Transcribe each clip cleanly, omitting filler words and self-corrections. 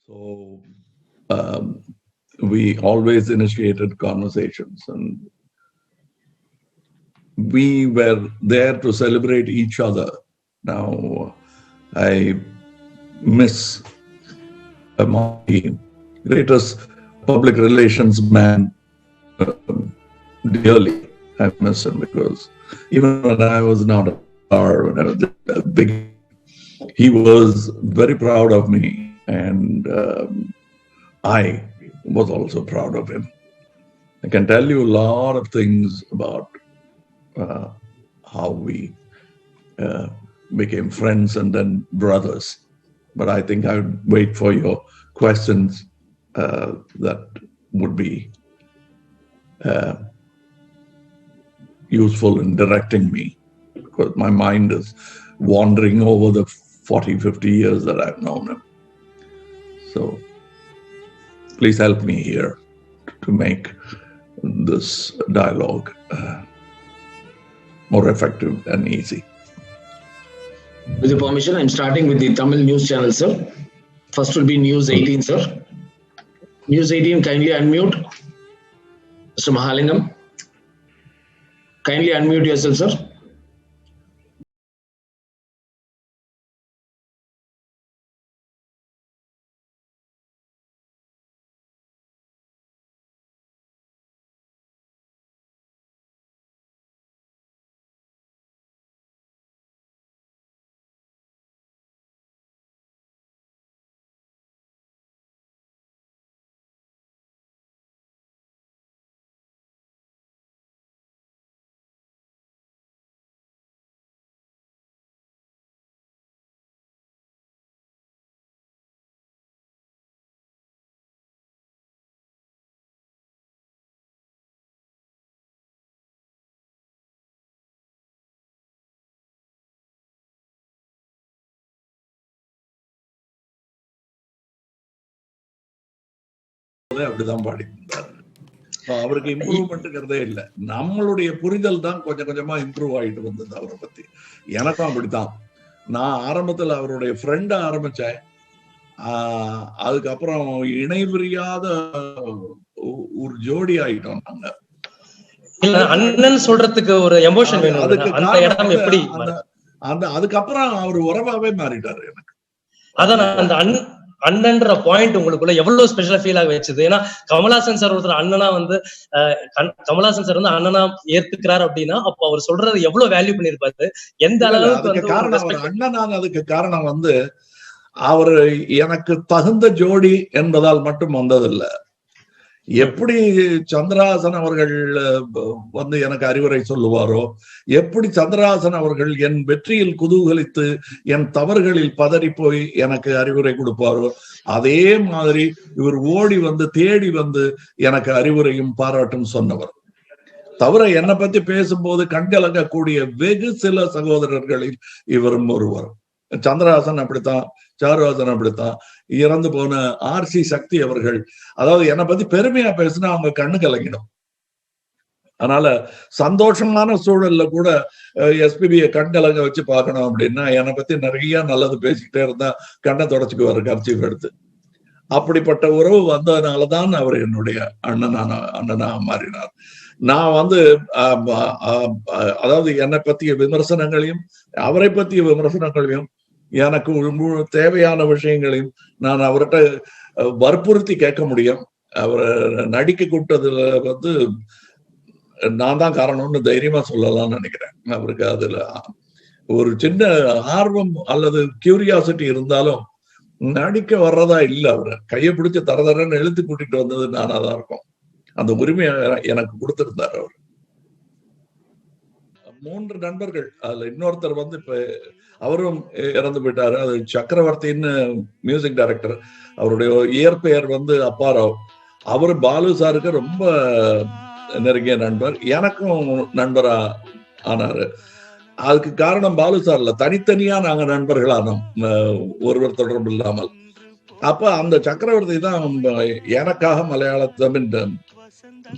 So we always initiated conversations, and we were there to celebrate each other. Now, I miss my greatest public relations man dearly. I miss him because even when I was not a star, when I was a big, he was very proud of me, and I was also proud of him. I can tell you a lot of things about how we became friends and then brothers. But I think I would wait for your questions that would be useful in directing me, because my mind is wandering over the 40, 50 years that I've known him. So please help me here to make this dialogue more effective and easy. With your permission, I'm starting with the Tamil news channel, sir. First will be News 18, sir. News 18, kindly unmute. Mr. Mahalingam, kindly unmute yourself, sir. அப்படிதான் பாடியிருந்தார். அவருக்கு இம்ப்ரூவ்மெண்ட்ங்கிறதே இல்லை. நம்மளுடைய புரிதல் தான் கொஞ்சம் கொஞ்சமா improve ஆகிட்டு வந்தது அவரை பத்தி. எனக்கும் அப்படித்தான். நான் ஆரம்பத்தில் அவருடைய ஃப்ரெண்டா ஆரம்பிச்சேன். அதுக்கப்புறம் இணைபிரியாத ஒரு ஜோடி ஆயிட்டோம் நாங்க. அண்ணன் சொல்றதுக்கு ஒரு எமோஷன் வேணும். அதுக்கப்புறம் அவர் உறவாவே மாறிட்டாரு எனக்கு. அதான் அந்த அண்ணன்ற பாயிண்ட் உங்களுக்குள்ள எவ்வளவு ஸ்பெஷலா ஃபீல் ஆக வச்சது. ஏன்னா கமலஹாசன் சார் ஒருத்தர் அண்ணனா வந்து கமலஹாசன் சார் வந்து அண்ணனா ஏத்துக்கிறாரு அப்படின்னா அப்ப அவர் சொல்றது எவ்வளவு வேல்யூ பண்ணிருப்பாரு, எந்த அளவுக்கு காரணம் அண்ணனான அதுக்கு காரணம் வந்து அவர் எனக்கு தகுந்த ஜோடி என்பதால் மட்டும் வந்ததில்லை. எப்படி சந்திரஹாசன் அவர்கள் வந்து எனக்கு அறிவுரை சொல்லுவாரோ, எப்படி சந்திரஹாசன் அவர்கள் என் வெற்றியில் குதூகலித்து என் தவறுகளில் பதறி போய் எனக்கு அறிவுரை கொடுப்பாரோ, அதே மாதிரி இவர் ஓடி வந்து தேடி வந்து எனக்கு அறிவுரையும் பாராட்டும் சொன்னவர். தவிர என்னை பத்தி பேசும்போது கண்கலங்கக்கூடிய வெகு சில சகோதரர்களில் இவரும் ஒருவர். சந்திரஹாசன் அப்படித்தான், சாருஹாசன் அப்படித்தான், இறந்து போன ஆர்சி சக்தி அவர்கள், அதாவது என்னை பத்தி பெருமையா பேசினா அவங்க கண்ணு கலங்கிடும். அதனால சந்தோஷமான சூழல்ல கூட எஸ்பிபியை கண் கலங்க வச்சு பார்க்கணும் அப்படின்னா என்னை பத்தி நிறைய நல்லது பேசிக்கிட்டே இருந்தா கண்ணை தொடச்சுக்குவாரு கர்ச்சீஃப் எடுத்து. அப்படிப்பட்ட உறவு வந்ததுனாலதான் அவர் என்னுடைய அண்ணனாக மாறினார். நான் வந்து அதாவது என்னை பத்திய விமர்சனங்களையும் அவரை பத்திய விமர்சனங்களையும் எனக்கு தேவையான விஷயங்களையும் நான் அவர்கிட்ட வற்புறுத்தி கேட்க முடியும். அவரை நடிக்க கூப்பிட்டதுல வந்து நான் தான் காரணம்னு தைரியமா சொல்லலாம்னு நினைக்கிறேன். அவருக்கு அதுல ஒரு சின்ன ஆர்வம் அல்லது கியூரியாசிட்டி இருந்தாலும் நடிக்க வர்றதா இல்லை. அவரை கையை பிடிச்சி தரதரன்னு எழுத்து கூட்டிட்டு வந்தது நானாதான் இருக்கும். அந்த உரிமையை எனக்கு கொடுத்திருந்தார் அவர். 3 நண்பர்கள், அதுல இன்னொருத்தர் வந்து இப்ப அவரும் இறந்து போயிட்டாரு. அது சக்கரவர்த்தின்னு மியூசிக் டைரக்டர். அவருடைய இயற்பெயர் வந்து அப்பாராவ். அவரு பாலு சாருக்கு ரொம்ப நெருங்கிய நண்பர், எனக்கும் நண்பரா ஆனாரு. அதுக்கு காரணம் பாலு சார்ல, தனித்தனியா நாங்க நண்பர்களானோம் ஒருவர் தொடர்பு இல்லாமல். அப்ப அந்த சக்கரவர்த்தி தான் எனக்காக மலையாள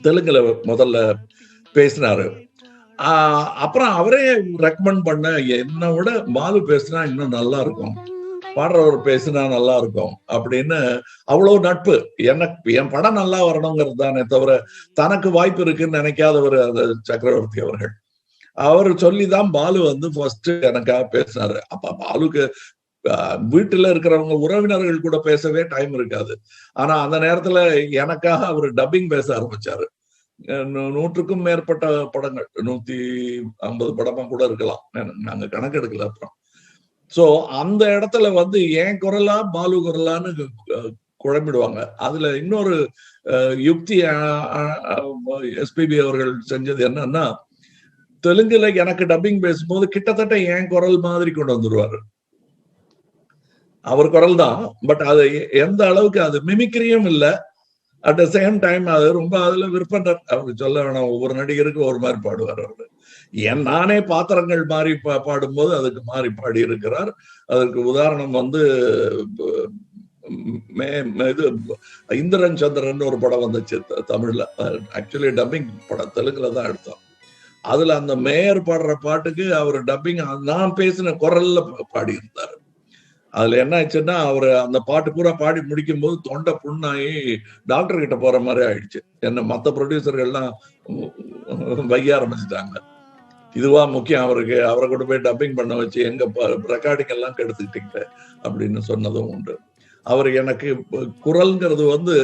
தெலுங்குல முதல்ல பேசினாரு. அப்புறம் அவரே ரெக்கமெண்ட் பண்ண, என்னை விட பாலு பேசினா இன்னும் நல்லா இருக்கும் பாடுறவர் பேசினா நல்லா இருக்கும் அப்படின்னு அவ்வளவு நட்பு. எனக்கு என் படம் நல்லா வரணுங்கிறது தானே தவிர தனக்கு வாய்ப்பு இருக்குன்னு நினைக்காதவர் அந்த சக்கரவர்த்தி அவர்கள். அவர் சொல்லிதான் பாலு வந்து ஃபர்ஸ்ட் எனக்காக பேசினாரு. அப்ப பாலுக்கு வீட்டுல இருக்கிறவங்க உறவினர்கள் கூட பேசவே டைம் இருக்காது. ஆனா அந்த நேரத்துல எனக்காக அவர் டப்பிங் பேச ஆரம்பிச்சாரு. 100க்கும் மேற்பட்ட படங்கள், 150 படமா கூட இருக்கலாம், நாங்க கணக்கெடுக்கல அப்புறம். சோ அந்த இடத்துல வந்து ஏன் குரலா பாலு குரலான்னு குழம்பிடுவாங்க. அதுல இன்னொரு யுக்தி எஸ்பிபி அவர்கள் செஞ்சது என்னன்னா, தெலுங்குல எனக்கு டப்பிங் பேசும்போது கிட்டத்தட்ட என் குரல் மாதிரி கொண்டு வந்துருவாரு. அவர் குரல் தான், பட் அது எந்த அளவுக்கு அது மிமிக்ரியும் இல்லை, அட் த சேம் டைம் அது ரொம்ப அதுல விருப்பம். அவருக்கு சொல்ல வேணாம், ஒவ்வொரு நடிகருக்கு ஒரு மாதிரி பாடுவார் அவரு. நானே பாத்திரங்கள் மாறி பாடும்போது அதுக்கு மாறி பாடி இருக்கிறார். அதற்கு உதாரணம் வந்து இது இந்திரன் சந்திரன் ஒரு படம் வந்துச்சு தமிழ்ல, ஆக்சுவலி டப்பிங் படம், தெலுங்குல தான் எடுத்தோம். அதுல அந்த மேயர் பாடுற பாட்டுக்கு அவர் டப்பிங் நான் பேசின குரல்ல பாடி இருந்தாரு. அதுல என்ன ஆச்சுன்னா, அவரு அந்த பாட்டு பூரா பாடி முடிக்கும் போது தொண்டை புண்ணாகி டாக்டர் கிட்ட போற மாதிரி ஆயிடுச்சு. என்ன மத்த ப்ரொடியூசர்கள்லாம் வைய ஆரம்பிச்சுட்டாங்க. இதுவா முக்கியம் அவருக்கு, அவரை கொண்டு போய் டப்பிங் பண்ண வச்சு எங்க ரெக்கார்டிங் எல்லாம் கெடுத்துக்கிட்டீங்க அப்படின்னு சொன்னதும் உண்டு. அவர் எனக்கு குரல்ங்கிறது வந்து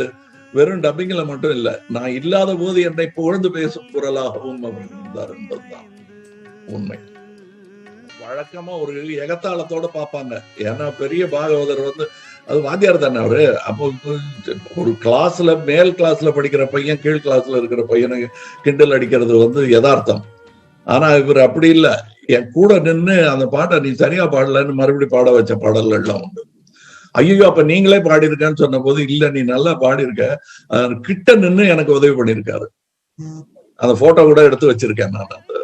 வெறும் டப்பிங்ல மட்டும் இல்லை, நான் இல்லாத போது என்னை புகழ்ந்து பேசும் குரலாகவும் அவர் இருந்தார் என்பதுதான் உண்மை. வழக்கமா ஒரு எகத்தாளத்தோட பார்ப்பாங்க. ஏன்னா பெரிய பாகவதர் வந்து அது வாத்தியார் தானே அவரு. அப்போ ஒரு கிளாஸ்ல மேல் கிளாஸ்ல படிக்கிற பையன் கீழ் கிளாஸ்ல இருக்கிற பையனை கிண்டல் அடிக்கிறது வந்து யதார்த்தம். ஆனா இவர் அப்படி இல்லை, என் கூட நின்று அந்த பாட்டை நீ சரியா பாடலன்னு மறுபடியும் பாட வச்ச பாடல்கள்லாம் உண்டு. ஐயோ அப்ப நீங்களே பாடியிருக்கேன்னு சொன்ன போது, இல்ல நீ நல்லா பாடியிருக்க, கிட்ட நின்று எனக்கு உதவி பண்ணியிருக்காரு. அந்த போட்டோ கூட எடுத்து வச்சிருக்கேன் நான் அந்த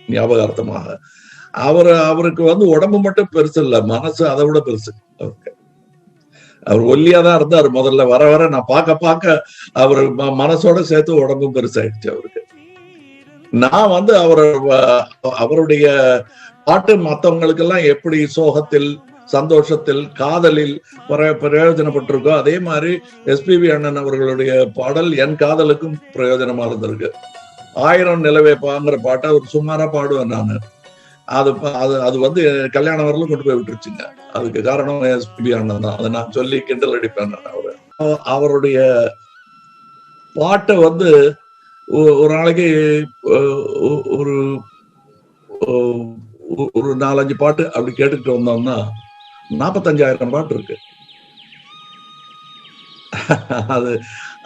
ஞாபகார்த்தமாக. அவருக்கு வந்து உடம்பு மட்டும் பெருசு இல்ல, மனசு அதை விட பெருசு அவருக்கு. அவர் ஒல்லியாதான் இருந்தாரு முதல்ல, வர வர நான் பார்க்க அவர் மனசோட சேர்த்து உடம்பும் பெருசாயிடுச்சு அவருக்கு. நான் வந்து அவருடைய பாட்டு மற்றவங்களுக்கு எல்லாம் எப்படி சோகத்தில், சந்தோஷத்தில், காதலில் பிரயோஜனப்பட்டிருக்கோ, அதே மாதிரி எஸ்பிபி அண்ணன் அவர்களுடைய பாடல் என் காதலுக்கும் பிரயோஜனமா இருந்திருக்கு. 1000 நிலவேப்பாங்கிற பாட்டை அவர் சுமாரா பாடுவேன் நானு. அது வந்து கல்யாணம் வரலும் கொண்டு போய் விட்டுருச்சுங்க. அதுக்கு காரணம் எஸ்பிபி அண்ணன் தான். அதை நான் சொல்லி கிண்டல் அடிப்பேன். அவருடைய பாட்டை வந்து ஒரு நாளைக்கு ஒரு 4-5 பாட்டு அப்படி கேட்டுக்கிட்டு வந்தோம்னா 45,000 பாட்டு இருக்கு.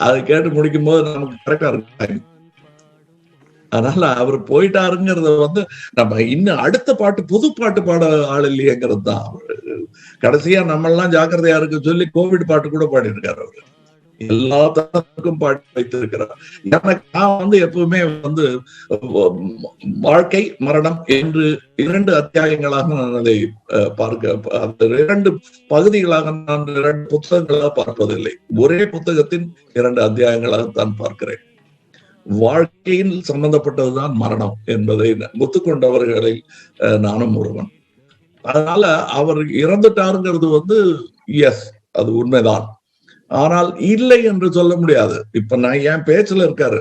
அது கேட்டு முடிக்கும் போது நமக்கு கரெக்டா இருக்கு. அதனால அவர் போயிட்டாருங்கிறத வந்து நம்ம இன்னும் அடுத்த பாட்டு புது பாட்டு பாட ஆள் இல்லையேங்கிறது தான். அவரு கடைசியா நம்ம எல்லாம் ஜாக்கிரதையா இருக்கு சொல்லி கோவிட் பாட்டு கூட பாடி இருக்காரு. அவரு எல்லா தரப்புக்கும் பாடி வைத்திருக்கிறார். எனக்கு நான் வந்து எப்பவுமே வந்து வாழ்க்கை மரணம் என்று 2 அத்தியாயங்களாக நான் அதை பார்க்க, அந்த 2 பகுதிகளாக நான் 2 புத்தகங்களாக பார்ப்பதில்லை, ஒரே புத்தகத்தின் 2 அத்தியாயங்களாகத்தான் பார்க்கிறேன். வாழ்க்கையில் சம்பந்தப்பட்டதுதான் மரணம் என்பதை ஒத்துக்கொண்டவர்களில் நானும் ஒருவன். அதனால அவர் இறந்துட்டாருங்கிறது வந்து எஸ், அது உண்மைதான். ஆனால் இல்லை என்று சொல்ல முடியாது. இப்ப நான் என் பேச்சுல இருக்காரு,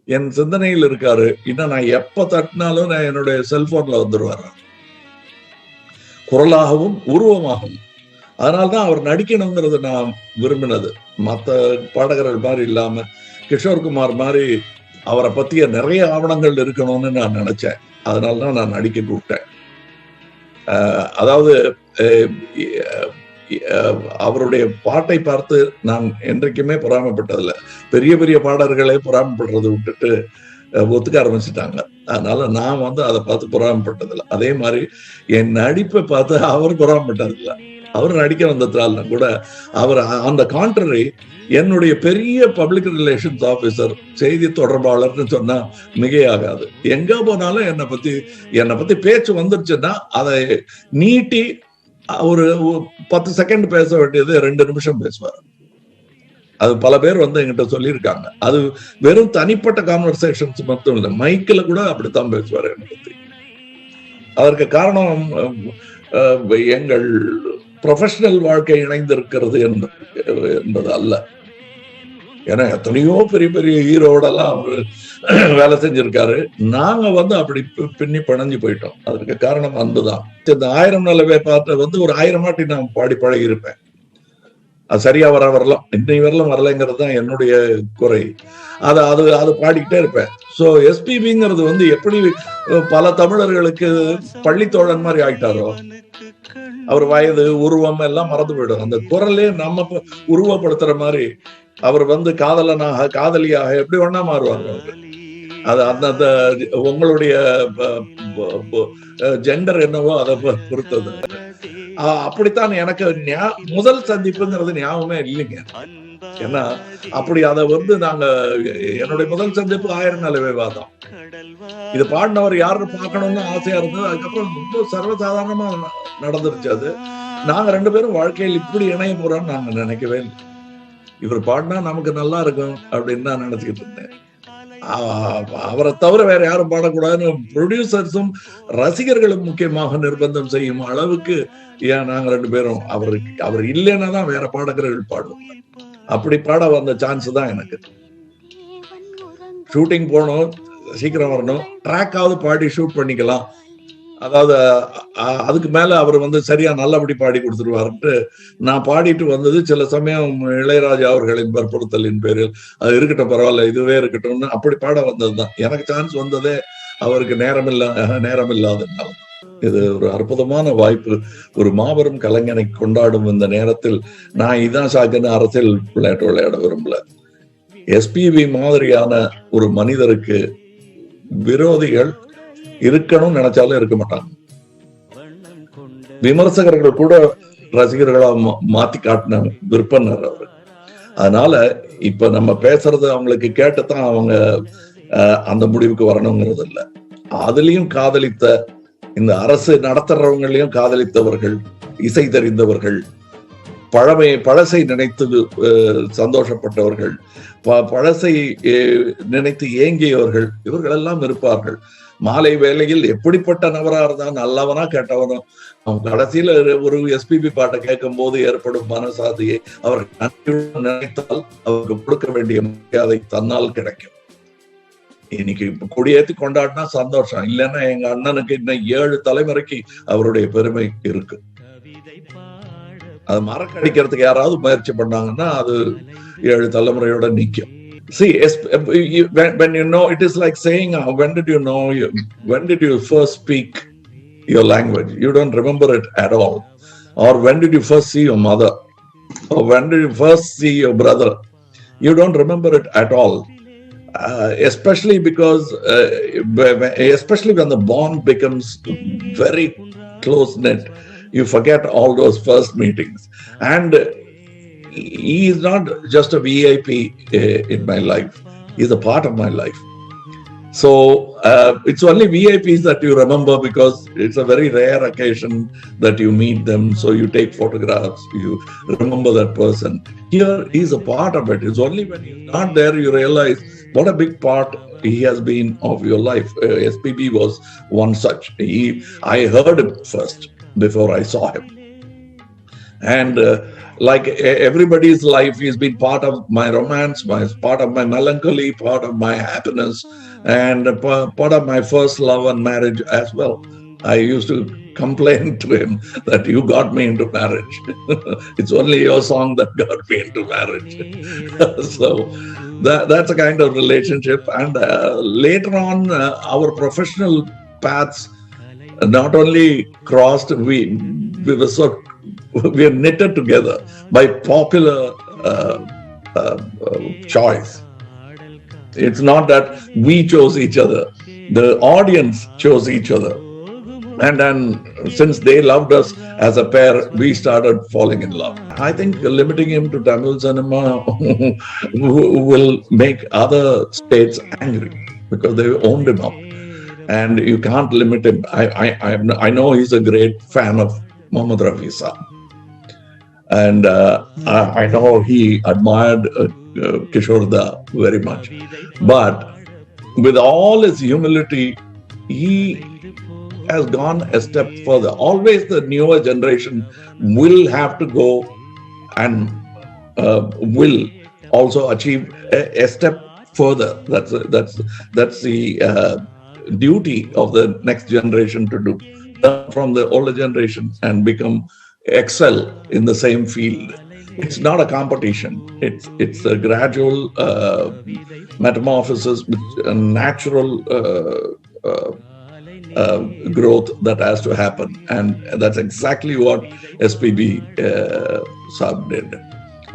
என் சிந்தனையில் இருக்காரு. இன்னும் நான் எப்ப தட்டினாலும் நான் என்னுடைய செல்போன்ல வந்துருவாரு, குரலாகவும் உருவமாகவும். அதனால்தான் அவர் நடிக்கணுங்கிறது நான் விரும்பினது. மற்ற பாடகர்கள் மாதிரி இல்லாம கிஷோர்குமார் மாதிரி அவரை பத்திய நிறைய ஆவணங்கள் இருக்கணும்னு நான் நினைச்சேன். அதனாலதான் நான் நடிக்க கூப்பிட்டேன். அதாவது அவருடைய பாட்டை பார்த்து நான் என்றைக்குமே பொறாமப்பட்டதில்லை. பெரிய பெரிய பாடல்களே பொறாமப்படுறதை விட்டுட்டு ஒத்துக்க ஆரம்பிச்சுட்டாங்க. அதனால நான் வந்து அதை பார்த்து பொறாமப்பட்டதில்லை. அதே மாதிரி என் நடிப்பை பார்த்து அவர் பொறாமப்பட்டதில்லை. அவர் நடிக்க வந்ததால கூட அவர் அந்த கான்ட்ரரி என்னுடைய பெரிய பப்ளிக் ரிலேஷன்ஸ் ஆபீசர், செய்தி தொடர்பாளர்னு சொன்னா மிகையாகாது. எங்க போனாலும் என்னை பத்தி பேச்சு வந்துருச்சுன்னா அதை நீட்டி ஒரு 10 செகண்ட் பேச வேண்டியது 2 நிமிஷம் பேசுவார். அது பல பேர் வந்து என்கிட்ட சொல்லியிருக்காங்க. அது வெறும் தனிப்பட்ட கான்வர்சேஷன்ஸ் மட்டும் இல்லை, மைக்கில் கூட அப்படித்தான் பேசுவார் என்னை பத்தி. அதற்கு காரணம் எங்கள் ப்ரொஃபஷனல் வாழ்க்கை இணைந்திருக்கிறது என்பது அல்ல. ஏன்னா எத்தனையோ பெரிய பெரிய ஹீரோடெல்லாம் அவரு வேலை செஞ்சிருக்காரு. நாங்க அப்படி பின்னி பிணைஞ்சு போயிட்டோம். அதுக்கு காரணம் அன்புதான். இந்த 1000 நிலவே பார்த்து ஒரு 1000 வாட்டி நான் பாடி பழகி இருப்பேன். அது சரியா வரலாம், இன்னைக்கு வரலாம் வரலைங்கிறது தான் என்னுடைய குறை. அது பாடிக்கிட்டே இருப்பேன். ஸோ எஸ்பிபிங்கிறது எப்படி பல தமிழர்களுக்கு பள்ளித்தோழன் மாதிரி ஆயிட்டாரோ, அவர் வயது உருவம் எல்லாம் மறந்து போயிடும். அந்த குரலே நம்ம உருவப்படுத்துற மாதிரி அவர் காதலனாக காதலியாக எப்படி வேணா மாறுவாங்க. அது அந்த உங்களுடைய ஜெண்டர் என்னவோ அதை பொறுத்தது. அப்படித்தான் எனக்கு முதல் சந்திப்புங்கிறது ஞாபகமே இல்லைங்க. ஏன்னா அப்படி அதை நாங்க என்னுடைய முதல் சந்திப்பு 1000 நிலவேவா தான். இது பாடினவர் யாருன்னு பார்க்கணும்னு ஆசையா இருந்தது. அதுக்கப்புறம் ரொம்ப சர்வசாதாரணமா நடந்துருச்சு. அது நாங்க 2 பேரும் வாழ்க்கையில் இப்படி இணைய போறோம்னு நாங்க நினைக்கவே இல்லை. இவர் பாடினா நமக்கு நல்லா இருக்கும் அப்படின்னு தான் நினைச்சுக்கிட்டு இருந்தேன். அவரை தவிர வேற யாரும் பாடக்கூடாதுன்னு ப்ரொடியூசர்ஸும் ரசிகர்களும் முக்கியமாக நிர்பந்தம் செய்யும் அளவுக்கு ஏன் நாங்க 2 பேரும் அவர் இல்லைன்னா தான் வேற பாடகர்கள் பாடுவோம். அப்படி பாட வந்த சான்ஸ் தான் எனக்கு. ஷூட்டிங் போகணும், சீக்கிரம் வரணும், ட்ராக்காவது பாடி ஷூட் பண்ணிக்கலாம். அதாவது அதுக்கு மேல அவர் சரியா நல்லபடி பாடி கொடுத்துருவாருன்ட்டு நான் பாடிட்டு வந்தது. சில சமயம் இளையராஜா அவர்களின் வற்புறுத்தலின் பேரில் அது இருக்கட்டும், பரவாயில்ல, இதுவே இருக்கட்டும்னு அப்படி பாட வந்ததுதான். எனக்கு சான்ஸ் வந்ததே அவருக்கு நேரம் இல்லாதனால. இது ஒரு அற்புதமான வாய்ப்பு. ஒரு மாபெரும் கலைஞனை கொண்டாடும் இந்த நேரத்தில் நான் இதான் சாக்குன்னு அரசியல் விளையாட விரும்பல. எஸ்பிபி மாதிரியான ஒரு மனிதருக்கு விரோதிகள் இருக்கணும்னு நினைச்சாலும் இருக்க மாட்டாங்க. விமர்சகர்கள் கூட ரசிகர்களா மாத்தி காட்டின விற்பனர் அவர். அதனால இப்ப நம்ம பேசுறது அவங்களுக்கு கேட்டுத்தான் அவங்க அந்த முடிவுக்கு வரணுங்கிறது இல்லை. அதுலயும் காதலித்த இந்த அரசு நடத்துறவங்களையும் காதலித்தவர்கள், இசை தெரிந்தவர்கள், பழசை நினைத்து சந்தோஷப்பட்டவர்கள், பழசை நினைத்து ஏங்கியவர்கள், இவர்கள் எல்லாம் இருப்பார்கள். மாலை வேளையில் எப்படிப்பட்ட நபரா இருந்தா நல்லவனா கேட்டவனோ அவன் கடைசியில ஒரு எஸ்பிபி பாட்டை கேட்கும் போது ஏற்படும் மனசாதியை அவர் நினைத்தால் அவருக்கு கொடுக்க வேண்டிய மரியாதை தன்னால் கிடைக்கும். இன்னைக்கு கொடியேற்றி கொண்டாடினா சந்தோஷம், இல்லைன்னா எங்க அண்ணனுக்கு இன்னும் 7 தலைமுறைக்கு அவருடைய பெருமை இருக்கு. அது மறக்கடிக்கிறதுக்கு யாராவது முயற்சி பண்ணாங்கன்னா அது 7 தலைமுறையோட நிக்கும். See, when you know, it is like saying, when did you first speak your language? You don't remember it at all. Or when did you first see your mother? Or when did you first see your brother? You don't remember it at all. Especially because, especially when the bond becomes very close-knit, you forget all those first meetings. And he is not just a VIP in my life. He is a part of my life. So it's only VIPs that you remember because it's a very rare occasion that you meet them. So you take photographs, you remember that person. Here he's a part of it. It's only when he's not there you realize what a big part he has been of your life. SPB was one such. I heard him first before I saw him. And like everybody's life, he's been part of my romance, part of my melancholy, part of my happiness, and part of my first love and marriage as well. I used to complain to him that you got me into marriage. It's only your song that got me into marriage. So that's a kind of relationship. And later on, our professional paths not only crossed, we are knitted together by popular choice. It's not that we chose each other. The audience chose each other. And then since they loved us as a pair, we started falling in love. I think limiting him to Tamil cinema will make other states angry because they owned him up. And you can't limit him. I know he's a great fan of Mohammad Rafi Saab. And I know he admired Kishore Da very much. But with all his humility, he has gone a step further. Always the newer generation will have to go and will also achieve a step further. That's the duty of the next generation to do. From the older generation and excel in the same field. It's not a competition. It's a gradual metamorphosis, a natural growth that has to happen, and that's exactly what SPB Saab did.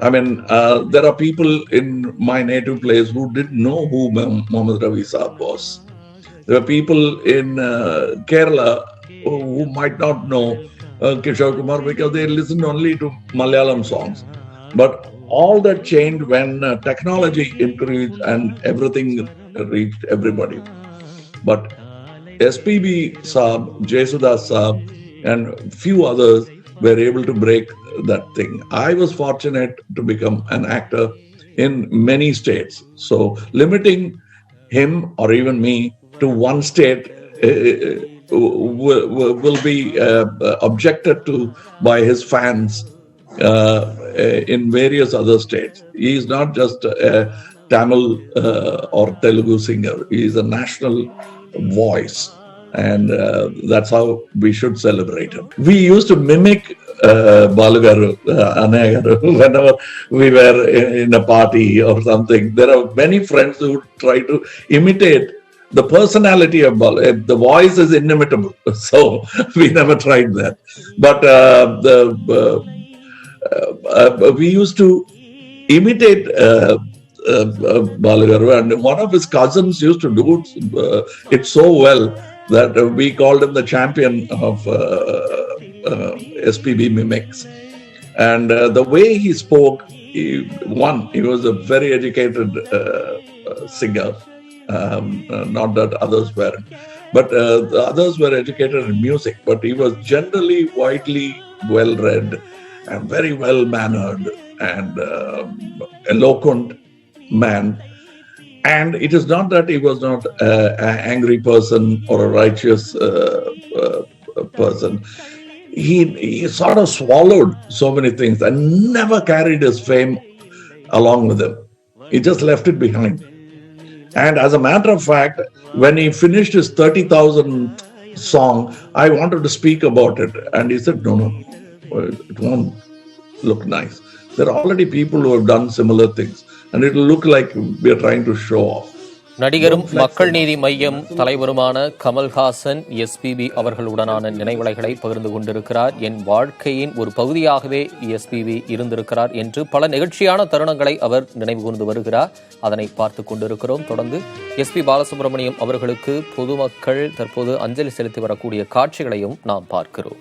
I mean, there are people in my native place who didn't know who Mohammad Rafi Saab was. There are people in Kerala who might not know Kishore Kumar because they listen only to Malayalam songs. But all that changed when technology increased and everything reached everybody. But SPB Saab, Jesudas Saab, and few others were able to break that thing. I was fortunate to become an actor in many states. So limiting him or even me to one state will be objected to by his fans in various other states. He is not just a Tamil or Telugu singer. He is a national voice, and that's how we should celebrate him. We used to mimic Balu Garu, Annaiah Garu, whenever we were in a party or something. There are many friends who try to imitate the personality of Balu. The voice is inimitable, so we never tried that. But we used to imitate Balu Garu, and one of his cousins used to do it so well that we called him the champion of SPB mimics. And the way he spoke, he was a very educated singer. Not that others weren't, but the others were educated in music, but he was generally widely well-read and very well-mannered and eloquent man. And it is not that he was not an angry person or a righteous person. He sort of swallowed so many things and never carried his fame along with him. He just left it behind. And as a matter of fact, when he finished his 30,000 song, I wanted to speak about it. And he said, no, it won't look nice. There are already people who have done similar things. And it will look like we are trying to show off. நடிகரும் மக்கள் நீதி மையம் தலைவருமான Kamal Haasan SPB அவர்களுடனான நினைவலைகளை பகிர்ந்து கொண்டிருக்கிறார். என் வாழ்க்கையின் ஒரு பகுதியாகவே எஸ்பிபி இருந்திருக்கிறார் என்று பல நெகிழ்ச்சியான தருணங்களை அவர் நினைவு கூர்ந்து வருகிறார். அதனை பார்த்து கொண்டிருக்கிறோம். தொடர்ந்து எஸ்பி பாலசுப்ரமணியம் அவர்களுக்கு பொதுமக்கள் தற்போது அஞ்சலி செலுத்தி வரக்கூடிய காட்சிகளையும் நாம் பார்க்கிறோம்.